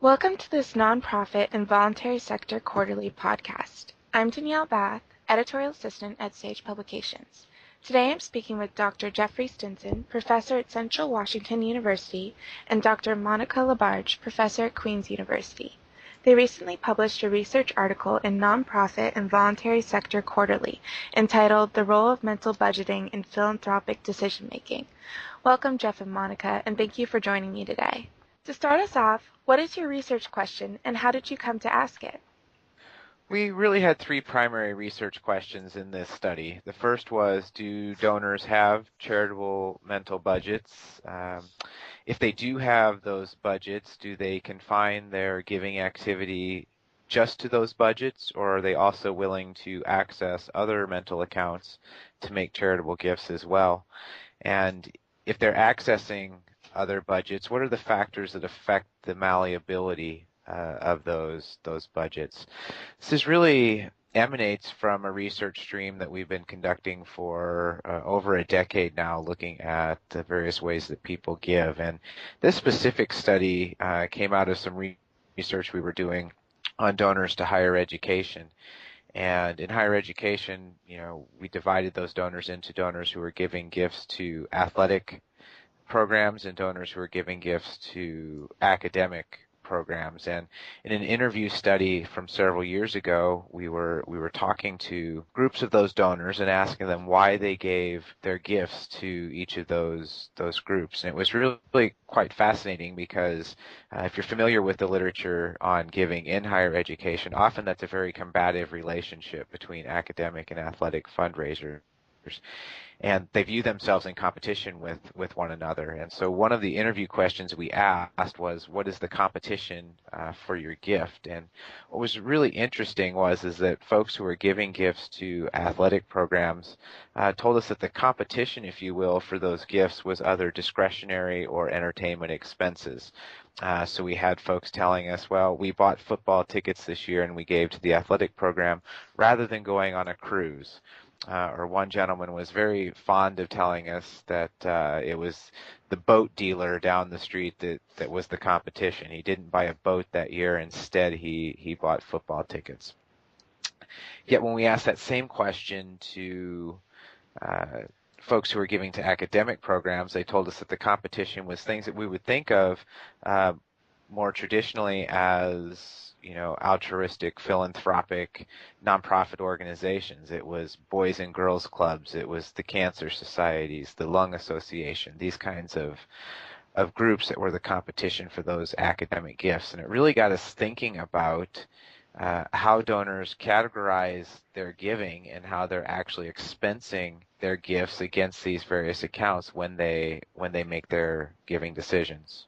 Welcome to this nonprofit and voluntary sector quarterly podcast. I'm Danielle Bath, editorial assistant at Sage Publications. Today I'm speaking with Dr. Jeffrey Stinson, professor at Central Washington University, and Dr. Monica Labarge, professor at Queen's University. They recently published a research article in Nonprofit and Voluntary Sector Quarterly entitled The Role of Mental Budgeting in Philanthropic Decision-Making. Welcome, Jeff and Monica, and thank you for joining me today. To start us off, what is your research question and how did you come to ask it? We really had three primary research questions in this study. The first was, do donors have charitable mental budgets? If they do have those budgets, do they confine their giving activity just to those budgets, or are they also willing to access other mental accounts to make charitable gifts as well? And if they're accessing other budgets, what are the factors that affect the malleability of those budgets? This really emanates from a research stream that we've been conducting for over a decade now, looking at the various ways that people give. And this specific study came out of some research we were doing on donors to higher education. And in higher education, we divided those donors into donors who were giving gifts to athletic programs and donors who are giving gifts to academic programs. And in an interview study from several years ago, we were talking to groups of those donors and asking them why they gave their gifts to each of those groups. And it was really quite fascinating because if you're familiar with the literature on giving in higher education, often that's a very combative relationship between academic and athletic fundraisers. And they view themselves in competition with one another. And so one of the interview questions we asked was, what is the competition for your gift? And what was really interesting is that folks who were giving gifts to athletic programs told us that the competition, if you will, for those gifts was other discretionary or entertainment expenses. So we had folks telling us, well, we bought football tickets this year and we gave to the athletic program rather than going on a cruise. Or one gentleman was very fond of telling us that it was the boat dealer down the street that was the competition. He didn't buy a boat that year. Instead, he bought football tickets. Yet when we asked that same question to folks who were giving to academic programs, they told us that the competition was things that we would think of more traditionally as altruistic, philanthropic, nonprofit organizations. It was boys and girls clubs. It was the cancer societies, the lung association, these kinds of groups that were the competition for those academic gifts. And it really got us thinking about how donors categorize their giving and how they're actually expensing their gifts against these various accounts when they make their giving decisions.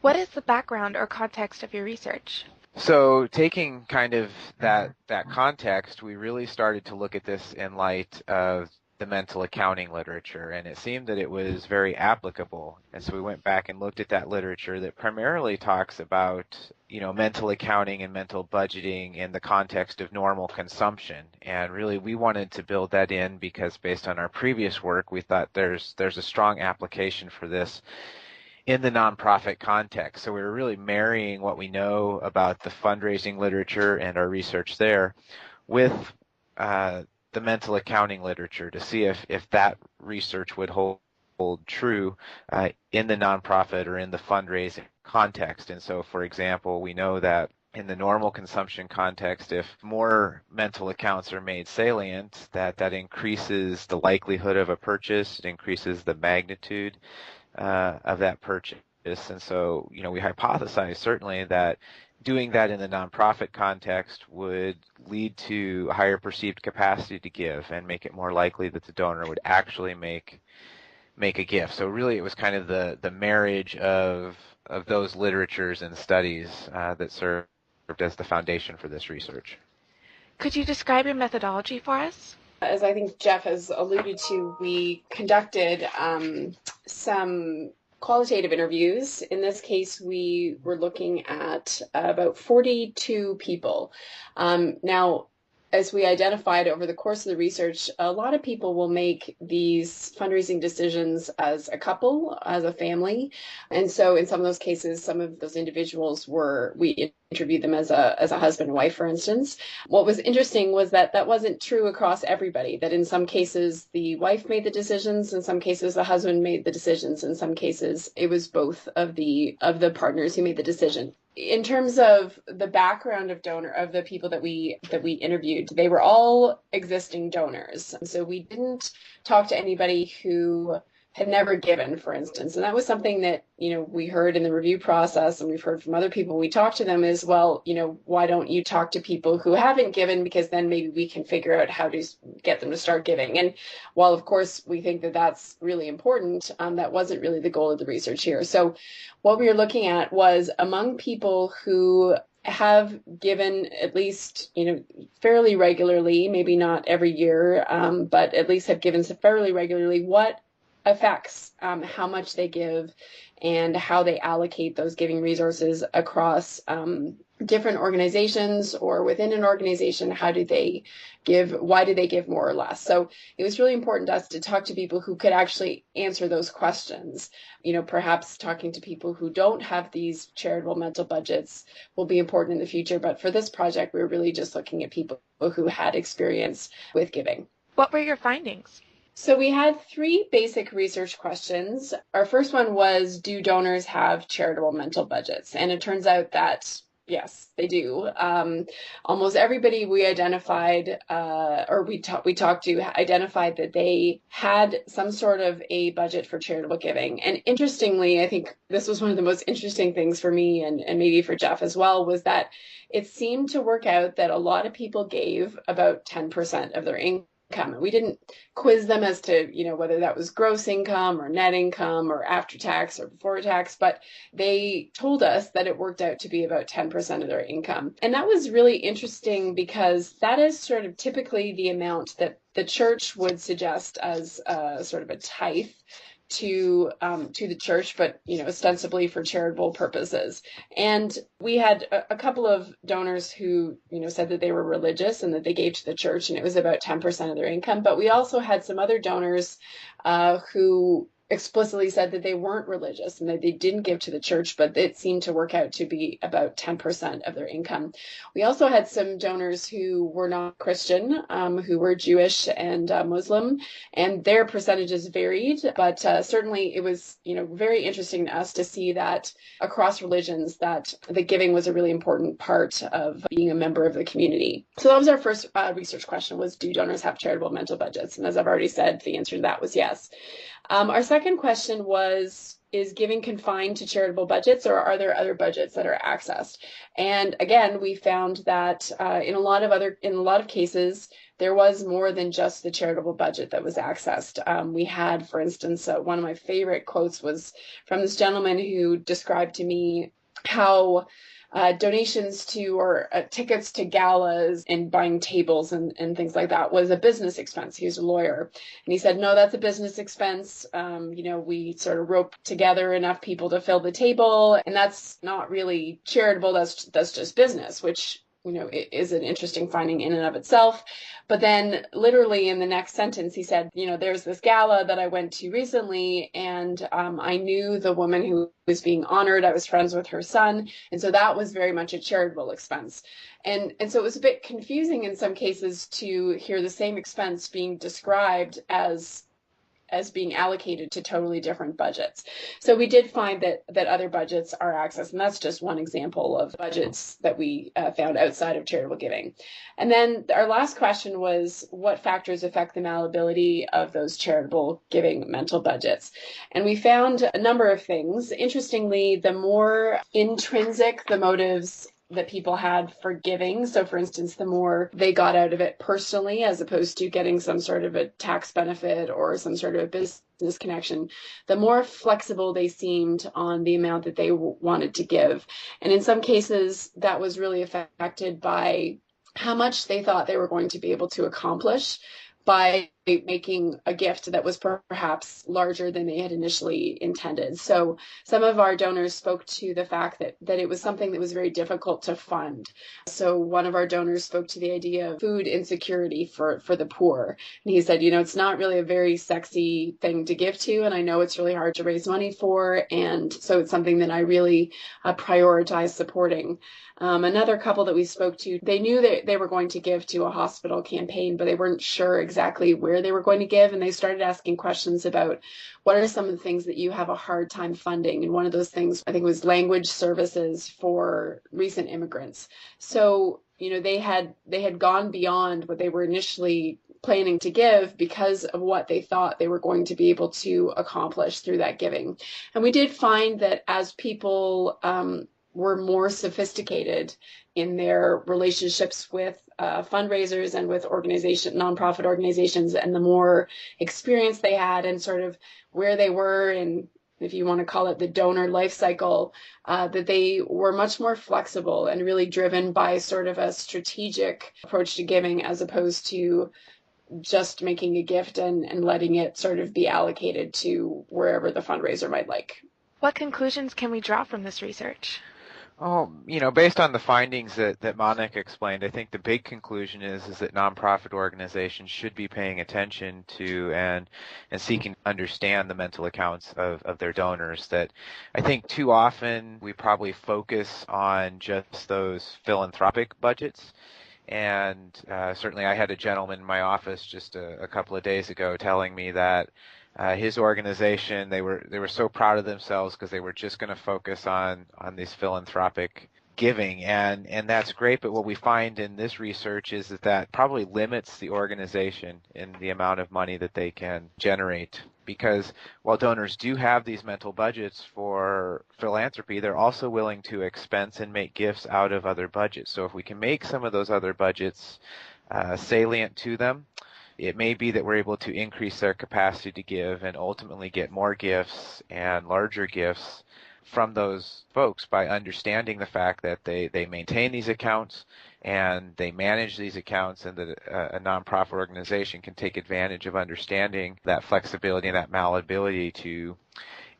What is the background or context of your research? So taking kind of that context, we really started to look at this in light of the mental accounting literature, and it seemed that it was very applicable. And so we went back and looked at that literature that primarily talks about, mental accounting and mental budgeting in the context of normal consumption. And really we wanted to build that in because based on our previous work, we thought there's a strong application for this in the nonprofit context. So we were really marrying what we know about the fundraising literature and our research there with the mental accounting literature to see if that research would hold true in the nonprofit or in the fundraising context. And so, for example, we know that in the normal consumption context, if more mental accounts are made salient, that increases the likelihood of a purchase, it increases the magnitude of that purchase. And so, we hypothesized certainly that doing that in the nonprofit context would lead to higher perceived capacity to give and make it more likely that the donor would actually make a gift. So really it was kind of the marriage of those literatures and studies that served as the foundation for this research. Could you describe your methodology for us? As I think Jeff has alluded to, we conducted some qualitative interviews. In this case, we were looking at about 42 people. Now, as we identified over the course of the research, a lot of people will make these fundraising decisions as a couple, as a family. And so in some of those cases, some of those individuals we interviewed them as a husband and wife, for instance. What was interesting was that wasn't true across everybody, that in some cases the wife made the decisions, in some cases the husband made the decisions, in some cases it was both of the partners who made the decision. In terms of the background of the people that we interviewed, they were all existing donors. So we didn't talk to anybody who had never given, for instance. And that was something that, we heard in the review process, and we've heard from other people we talked to them as well, why don't you talk to people who haven't given, because then maybe we can figure out how to get them to start giving. And while of course we think that that's really important, that wasn't really the goal of the research here. So what we were looking at was among people who have given at least, fairly regularly, maybe not every year, but at least have given fairly regularly, what affects how much they give and how they allocate those giving resources across different organizations or within an organization. How do they give? Why do they give more or less? So it was really important to us to talk to people who could actually answer those questions. Perhaps talking to people who don't have these charitable mental budgets will be important in the future. But for this project, we were really just looking at people who had experience with giving. What were your findings? So we had 3 basic research questions. Our first one was, do donors have charitable mental budgets? And it turns out that yes, they do. Almost everybody we identified we talked to identified that they had some sort of a budget for charitable giving. And interestingly, I think this was one of the most interesting things for me and maybe for Jeff as well, was that it seemed to work out that a lot of people gave about 10% of their income. And we didn't quiz them as to, whether that was gross income or net income or after tax or before tax, but they told us that it worked out to be about 10% of their income. And that was really interesting because that is sort of typically the amount that the church would suggest as sort of a tithe to the church, but ostensibly for charitable purposes. And we had a couple of donors who said that they were religious and that they gave to the church, and it was about 10% of their income. But we also had some other donors who explicitly said that they weren't religious and that they didn't give to the church, but it seemed to work out to be about 10% of their income. We also had some donors who were not Christian, who were Jewish and Muslim, and their percentages varied, but certainly it was, very interesting to us to see that across religions that the giving was a really important part of being a member of the community. So that was our first research question, was, do donors have charitable mental budgets? And as I've already said, the answer to that was yes. Our second question was, is giving confined to charitable budgets, or are there other budgets that are accessed? And again, we found that in a lot of cases, there was more than just the charitable budget that was accessed. We had, for instance, one of my favorite quotes was from this gentleman who described to me how donations to or tickets to galas and buying tables and things like that was a business expense. He was a lawyer. And he said, no, that's a business expense. We sort of rope together enough people to fill the table, and that's not really charitable. That's just business, which it is an interesting finding in and of itself. But then literally in the next sentence, he said, there's this gala that I went to recently, and I knew the woman who was being honored. I was friends with her son. And so that was very much a charitable expense. And so it was a bit confusing in some cases to hear the same expense being described as being allocated to totally different budgets. So we did find that other budgets are accessed, and that's just one example of budgets that we found outside of charitable giving. And then our last question was, what factors affect the malleability of those charitable giving mental budgets? And we found a number of things. Interestingly, the more intrinsic the motives that people had for giving. So for instance, the more they got out of it personally, as opposed to getting some sort of a tax benefit or some sort of a business connection, the more flexible they seemed on the amount that they wanted to give. And in some cases, that was really affected by how much they thought they were going to be able to accomplish by making a gift that was perhaps larger than they had initially intended. So some of our donors spoke to the fact that it was something that was very difficult to fund. So one of our donors spoke to the idea of food insecurity for the poor. And he said, it's not really a very sexy thing to give to, and I know it's really hard to raise money for, and so it's something that I really prioritize supporting. Another couple that we spoke to, they knew that they were going to give to a hospital campaign, but they weren't sure exactly where they were going to give. And they started asking questions about what are some of the things that you have a hard time funding. And one of those things, I think, was language services for recent immigrants. So, they had gone beyond what they were initially planning to give because of what they thought they were going to be able to accomplish through that giving. And we did find that as people were more sophisticated in their relationships with fundraisers and with nonprofit organizations, and the more experience they had and sort of where they were in, if you want to call it the donor life cycle, that they were much more flexible and really driven by sort of a strategic approach to giving, as opposed to just making a gift and letting it sort of be allocated to wherever the fundraiser might like. What conclusions can we draw from this research? Oh, based on the findings that Monica explained, I think the big conclusion is that nonprofit organizations should be paying attention to and seeking to understand the mental accounts of their donors. That I think too often we probably focus on just those philanthropic budgets. And certainly I had a gentleman in my office just a couple of days ago telling me that his organization, they were so proud of themselves because they were just going to focus on these philanthropic giving, and that's great. But what we find in this research is that probably limits the organization in the amount of money that they can generate. Because while donors do have these mental budgets for philanthropy, they're also willing to expense and make gifts out of other budgets. So if we can make some of those other budgets salient to them, it may be that we're able to increase their capacity to give and ultimately get more gifts and larger gifts from those folks by understanding the fact that they maintain these accounts and they manage these accounts, and that a nonprofit organization can take advantage of understanding that flexibility and that malleability to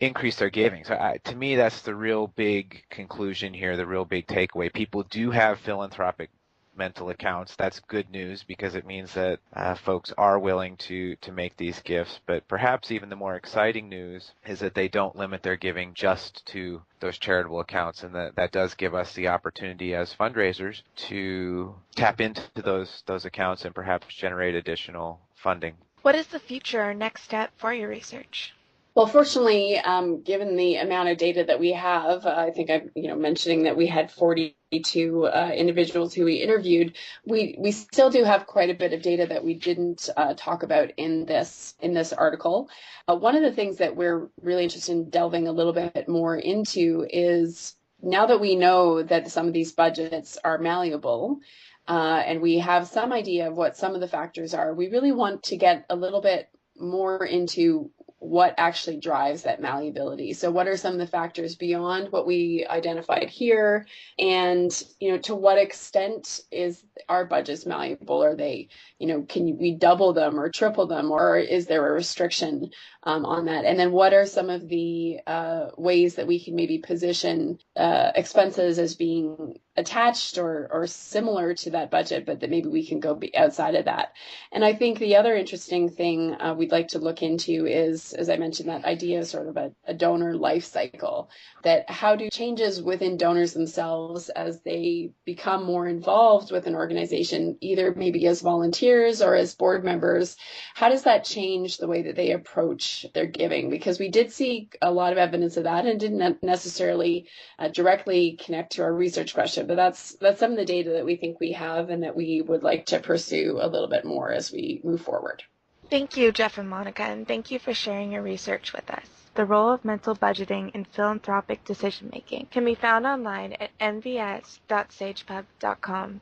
increase their giving. So to me, that's the real big conclusion here, the real big takeaway. People do have philanthropic mental accounts. That's good news because it means that folks are willing to make these gifts. But perhaps even the more exciting news is that they don't limit their giving just to those charitable accounts, and that does give us the opportunity as fundraisers to tap into those accounts and perhaps generate additional funding. What is the future or next step for your research? Well, fortunately, given the amount of data that we have, I think I'm mentioning that we had 42 individuals who we interviewed. We still do have quite a bit of data that we didn't talk about in this article. One of the things that we're really interested in delving a little bit more into is, now that we know that some of these budgets are malleable, and we have some idea of what some of the factors are, we really want to get a little bit more into what actually drives that malleability. So what are some of the factors beyond what we identified here? And, to what extent is our budgets malleable? Are they, can we double them or triple them, or is there a restriction on that? And then what are some of the ways that we can maybe position expenses as being attached or similar to that budget, but that maybe we can go outside of that? And I think the other interesting thing we'd like to look into is, as I mentioned, that idea of sort of a donor life cycle, that how do changes within donors themselves as they become more involved with an organization, either maybe as volunteers or as board members, how does that change the way that they approach their giving? Because we did see a lot of evidence of that and didn't necessarily directly connect to our research question, but that's some of the data that we think we have and that we would like to pursue a little bit more as we move forward. Thank you, Jeff and Monica, and thank you for sharing your research with us. The role of mental budgeting in philanthropic decision-making can be found online at nvs.sagepub.com.